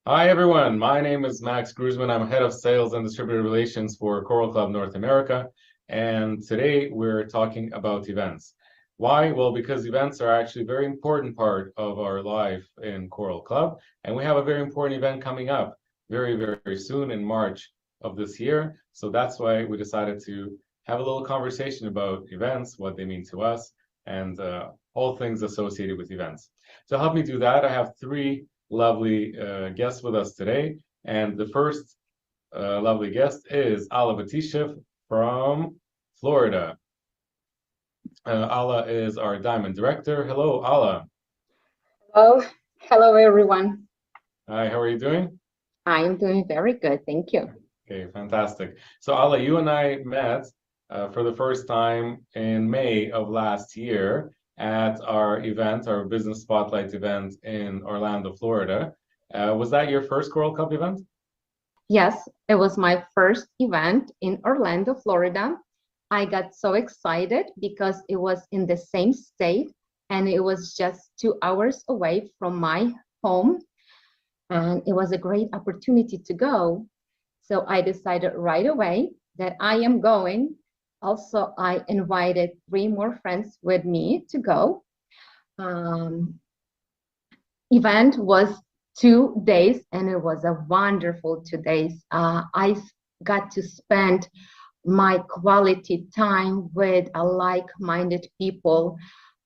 Hi everyone, my name is Max Gruzman. I'm head of sales and distributor relations for Coral Club North America. And today we're talking about events. Why? Well, because events are actually a very important part of our life in Coral Club. And we have a very important event coming up very, very soon in March of this year. So that's why we decided to have a little conversation about events, what they mean to us, and all things associated with events. To help me do that, I have three lovely guests with us today. And the first lovely guest is Alla Batishev from Florida. Alla is our Diamond Director. Hello, Alla. Oh, hello everyone. Hi, how are you doing? I am doing very good, thank you. Okay, fantastic. So, Alla, you and I met for the first time in May of last year at our event, our Business Spotlight event in Orlando, Florida. Was that your first Coral Cup event? Yes, it was my first event in Orlando, Florida. I got so excited because it was in the same state and it was just 2 hours away from my home. And it was a great opportunity to go. So I decided right away that I am going. Also, I invited three more friends with me to go. Um, Event was 2 days and it was a wonderful 2 days. I got to spend my quality time with a like-minded people.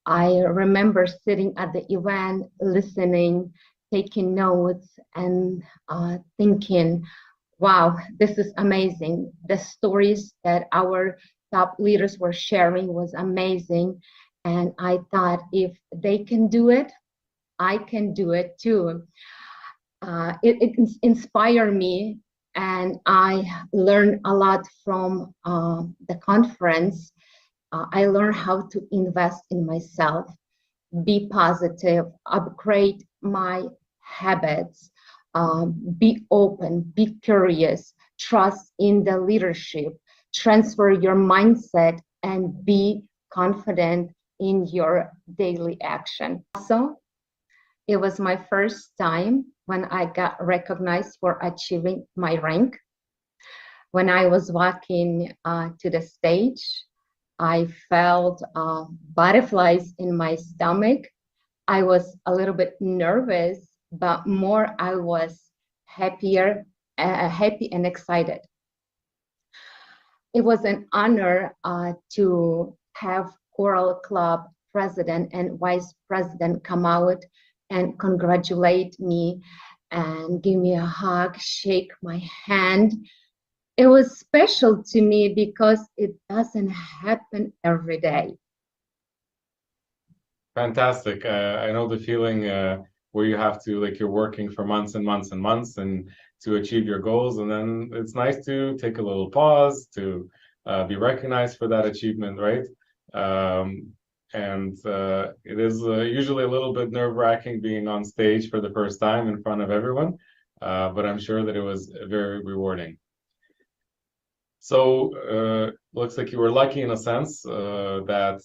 I remember sitting at the event, listening, taking notes, and thinking, wow, this is amazing. The stories that our top leaders were sharing was amazing. And I thought if they can do it, I can do it too. It inspired me, and I learned a lot from the conference. I learned how to invest in myself, be positive, upgrade my habits, be open, be curious, trust in the leadership, transfer your mindset, and be confident in your daily action. So it was my first time when I got recognized for achieving my rank. When I was walking to the stage, I felt butterflies in my stomach. I was a little bit nervous, but more I was happy and excited. It was an honor to have Coral Club president and vice president come out and congratulate me and give me a hug, shake my hand. It was special to me because it doesn't happen every day. Fantastic. I know the feeling where you have to, like, you're working for months and months and months and to achieve your goals. And then it's nice to take a little pause to be recognized for that achievement, right? And it is usually a little bit nerve-wracking being on stage for the first time in front of everyone, but I'm sure that it was very rewarding. So looks like you were lucky in a sense that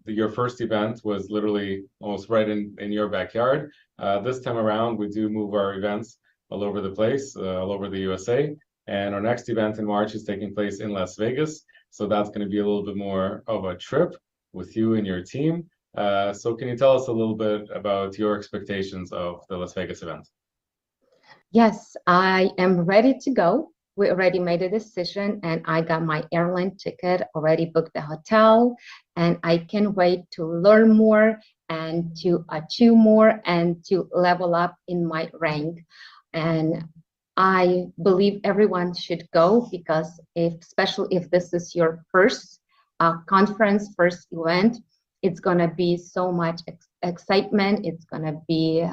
your first event was literally almost right in your backyard. This time around, we do move our events all over the place, all over the USA. And our next event in March is taking place in Las Vegas. So that's going to be a little bit more of a trip with you and your team. So can you tell us a little bit about your expectations of the Las Vegas event? Yes, I am ready to go. We already made a decision and I got my airline ticket, already booked the hotel, and I can wait to learn more and to achieve more and to level up in my rank. And I believe everyone should go because especially if this is your first conference, first event, it's gonna be so much excitement. It's gonna be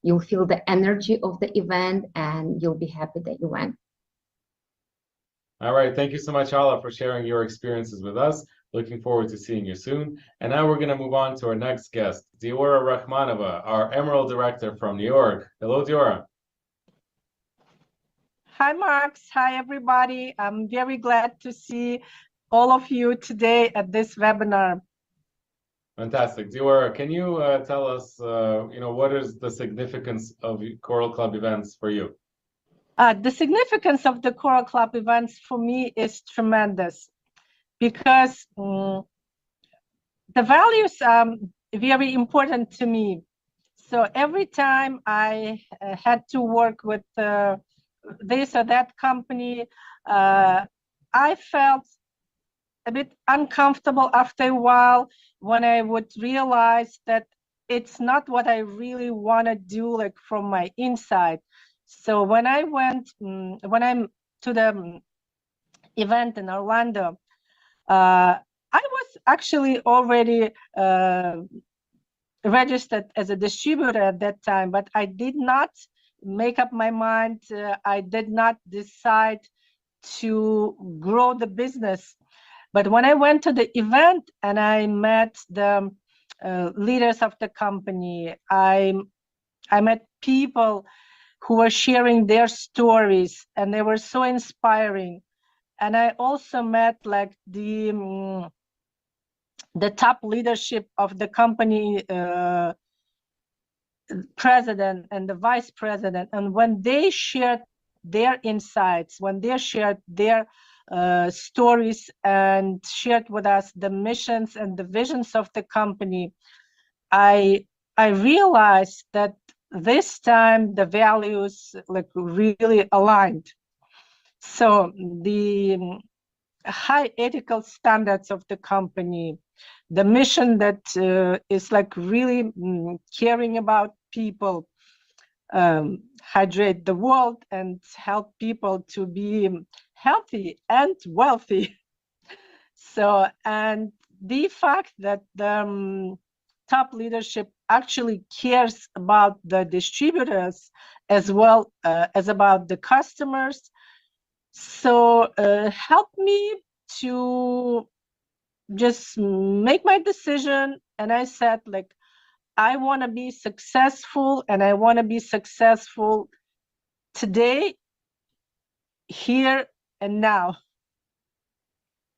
you'll feel the energy of the event and you'll be happy that you went. All right. Thank you so much, Ala, for sharing your experiences with us. Looking forward to seeing you soon. And now we're going to move on to our next guest, Diora Rahmanova, our Emerald Director from New York. Hello, Diora. Hi, Max. Hi, everybody. I'm very glad to see all of you today at this webinar. Fantastic. Diora, can you tell us, what is the significance of Choral Club events for you? The significance of the Choral Club events for me is tremendous because the values are very important to me. So every time I had to work with this or that company, I felt a bit uncomfortable after a while when I would realize that it's not what I really want to do, like from my inside. So when I'm to the event in Orlando, I was actually already registered as a distributor at that time, but I did not make up my mind. I did not decide to grow the business. But when I went to the event and I met the leaders of the company, I met people who were sharing their stories, and they were so inspiring. And I also met like the top leadership of the company, president and the vice president. And when they shared their insights, when they shared their stories and shared with us the missions and the visions of the company, I realized that this time the values like really aligned. So the high ethical standards of the company, the mission that is like really caring about people, hydrate the world and help people to be healthy and wealthy. So, and the fact that the top leadership actually cares about the distributors as well as about the customers, so help me to just make my decision. And I said, like, I want to be successful, and I want to be successful today, here and now.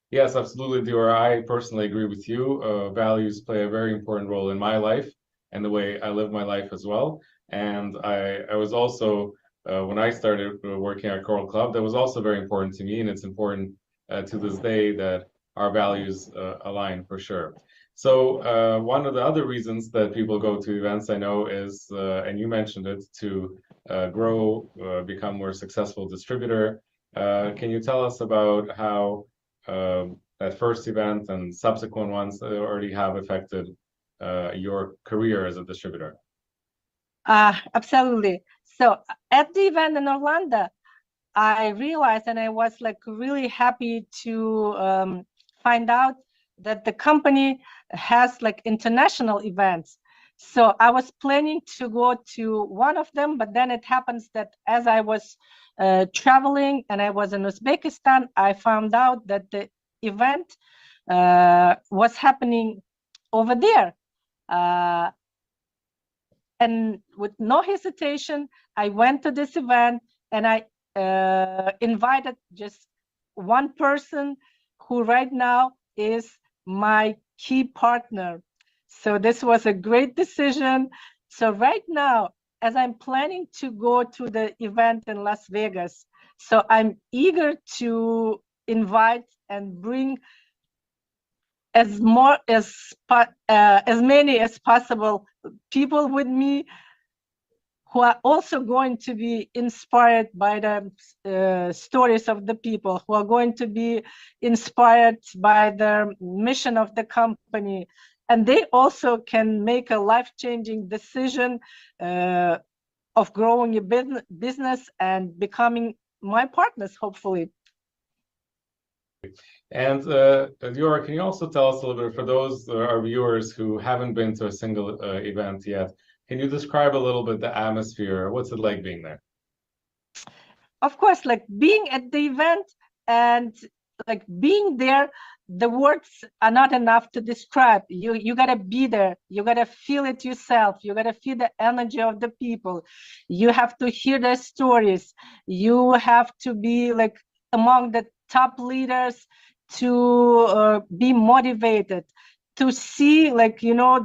Yes, absolutely, Diora. I personally agree with you. Values play a very important role in my life and the way I live my life as well. And I was also, when I started working at Choral Club, that was also very important to me, and it's important to this day that our values align for sure. So one of the other reasons that people go to events, I know, is, and you mentioned it, to grow, become more successful distributor. Can you tell us about how that first event and subsequent ones already have affected your career as a distributor? Absolutely. So at the event in Orlando, I realized, and I was like really happy to find out that the company has like international events. So I was planning to go to one of them, but then it happens that as I was traveling and I was in Uzbekistan, I found out that the event was happening over there. And with no hesitation, I went to this event, and I invited just one person who right now is my key partner. So this was a great decision. So right now, as I'm planning to go to the event in Las Vegas, so I'm eager to invite and bring as many as possible people with me who are also going to be inspired by the stories of the people, who are going to be inspired by the mission of the company. And they also can make a life-changing decision of growing a business and becoming my partners, hopefully. And Diora, can you also tell us a little bit, for those our viewers who haven't been to a single event yet, can you describe a little bit the atmosphere? What's it like being there? Of course, like being at the event and like being there, the words are not enough to describe. You gotta be there. You gotta feel it yourself. You gotta feel the energy of the people. You have to hear their stories. You have to be like among the top leaders to be motivated, to see, like, you know,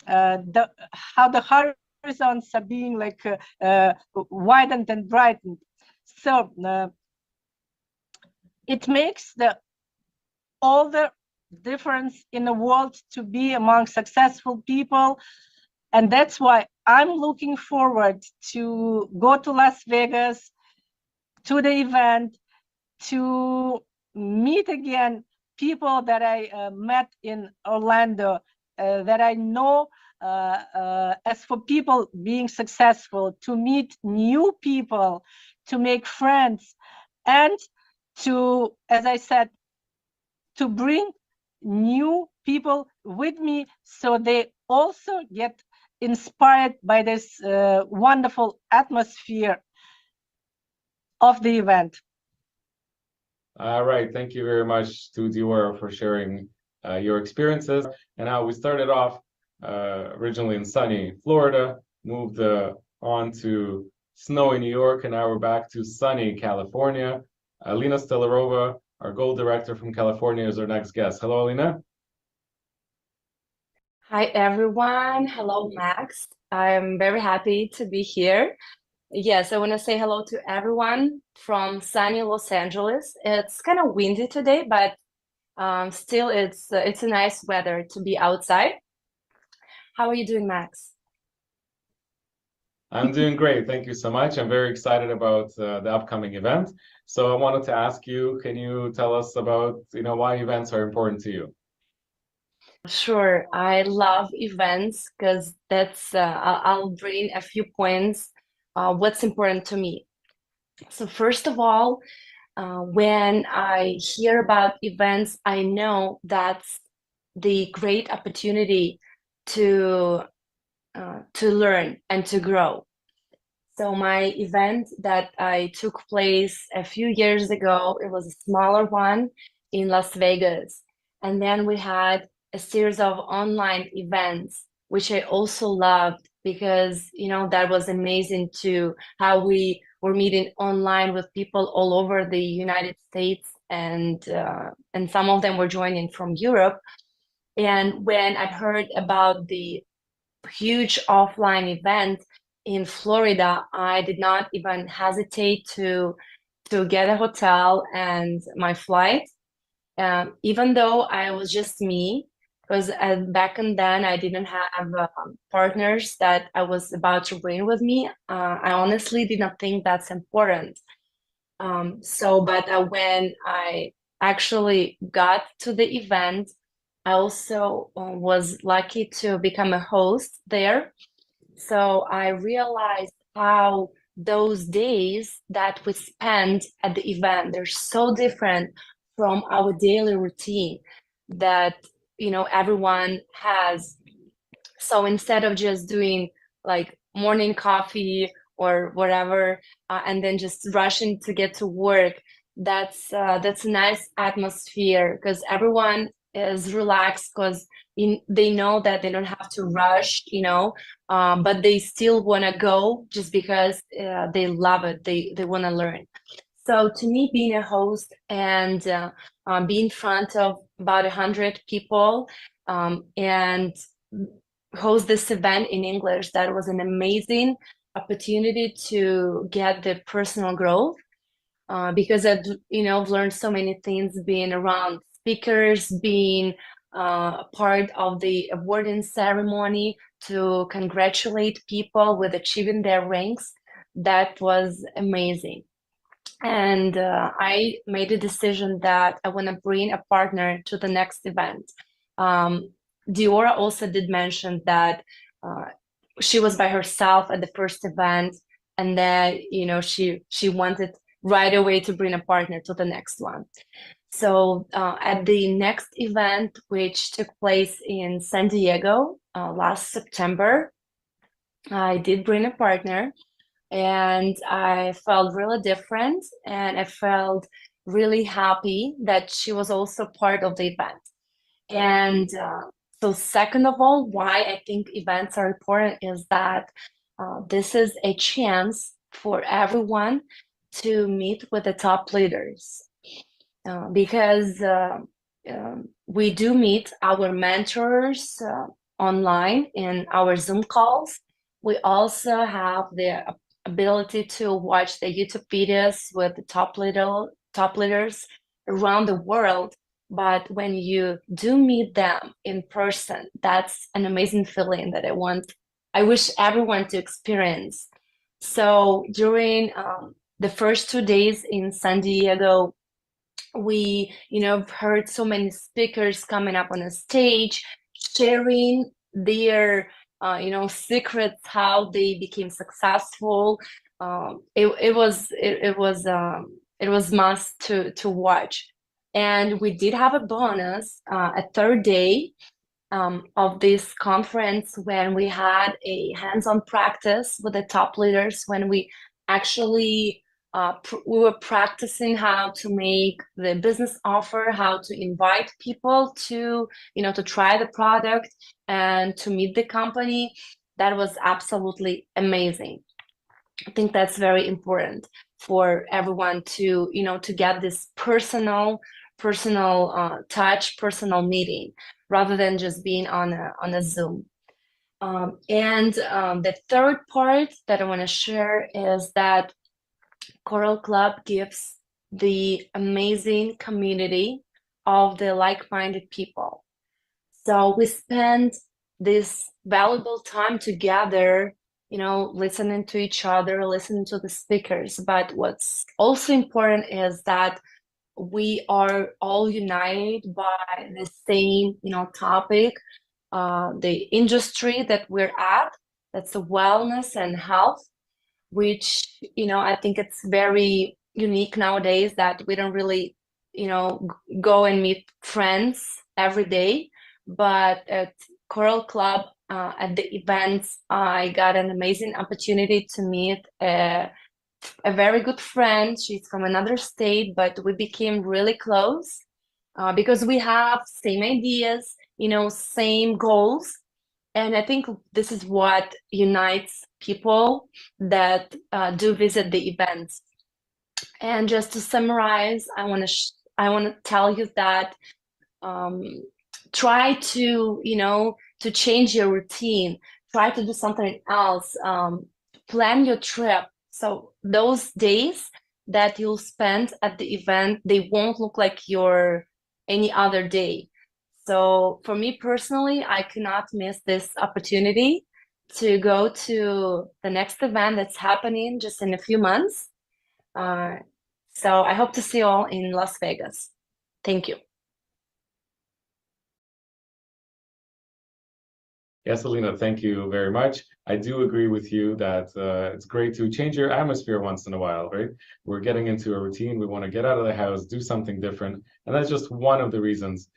how the horizons are being like widened and brightened. So it makes all the difference in the world to be among successful people. And that's why I'm looking forward to go to Las Vegas, to the event, to meet again people that I met in Orlando, that I know. As for people being successful, to meet new people, to make friends, and to, as I said, to bring new people with me so they also get inspired by this wonderful atmosphere of the event. All right, thank you very much to Diora for sharing your experiences. And now we started off originally in sunny Florida, moved on to snowy New York, and now we're back to sunny California. Alina Stelarova, our goal director from California, is our next guest. Hello, Alina. Hi, everyone. Hello, Max. I'm very happy to be here. Yes, I want to say hello to everyone from sunny Los Angeles. It's kind of windy today, but still it's a nice weather to be outside. How are you doing, Max? I'm doing great. Thank you so much. I'm very excited about the upcoming event. So I wanted to ask you, can you tell us about, why events are important to you? Sure. I love events because that's I'll bring a few points what's important to me. So first of all, when I hear about events, I know that's the great opportunity to learn and to grow. So my event that I took place a few years ago, it was a smaller one in Las Vegas. And then we had a series of online events, which I also loved because, that was amazing too, how we were meeting online with people all over the United States, and some of them were joining from Europe. And when I heard about the huge offline event in Florida, I did not even hesitate to get a hotel and my flight, even though I was just me, because back then I didn't have partners that I was about to bring with me. I honestly did not think that's important. But when I actually got to the event, I also was lucky to become a host there. So I realized how those days that we spend at the event, they're so different from our daily routine that, everyone has. So instead of just doing like morning coffee or whatever, and then just rushing to get to work, that's a nice atmosphere because everyone is relaxed because they know that they don't have to rush, but they still want to go just because they love it. They want to learn. So to me, being a host and being in front of about 100 people and host this event in English, that was an amazing opportunity to get the personal growth because I've learned so many things being around speakers, being part of the awarding ceremony to congratulate people with achieving their ranks. That was amazing. And I made a decision that I want to bring a partner to the next event. Diora also did mention that she was by herself at the first event, and then she wanted right away to bring a partner to the next one. So at the next event, which took place in San Diego last September, I did bring a partner, and I felt really different, and I felt really happy that she was also part of the event. And so second of all, why I think events are important is that this is a chance for everyone to meet with the top leaders because we do meet our mentors online in our Zoom calls. We also have the ability to watch the YouTube videos with the top leaders around the world. But when you do meet them in person, that's an amazing feeling that I wish everyone to experience. So during the first 2 days in San Diego, we heard so many speakers coming up on a stage sharing their secrets, how they became successful. It was must to watch. And we did have a bonus, a third day of this conference, when we had a hands-on practice with the top leaders, when we actually we were practicing how to make the business offer, how to invite people to try the product and to meet the company. That was absolutely amazing. I think that's very important for everyone to to get this personal touch, personal meeting, rather than just being on a Zoom. The third part that I want to share is that Coral Club gives the amazing community of the like-minded people. So we spend this valuable time together, listening to each other, listening to the speakers. But what's also important is that we are all united by the same, topic, the industry that we're at. That's the wellness and health, which, I think it's very unique nowadays that we don't really, go and meet friends every day. But at Coral Club, at the events, I got an amazing opportunity to meet a very good friend. She's from another state, but we became really close because we have same ideas, same goals. And I think this is what unites people that do visit the events. And just to summarize, I want to tell you that try to to change your routine, try to do something else, plan your trip. So those days that you'll spend at the event, they won't look like your any other day. So for me personally, I cannot miss this opportunity to go to the next event that's happening just in a few months. So I hope to see you all in Las Vegas. Thank you. Yes, Alina, thank you very much. I do agree with you that it's great to change your atmosphere once in a while, right? We're getting into a routine. We want to get out of the house, do something different. And that's just one of the reasons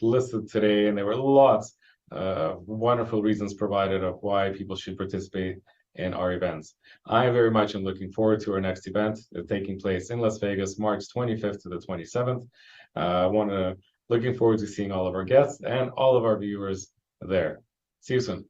listed today. And there were lots of wonderful reasons provided of why people should participate in our events. I very much am looking forward to our next event taking place in Las Vegas, March 25th to the 27th. Looking forward to seeing all of our guests and all of our viewers there. See you soon.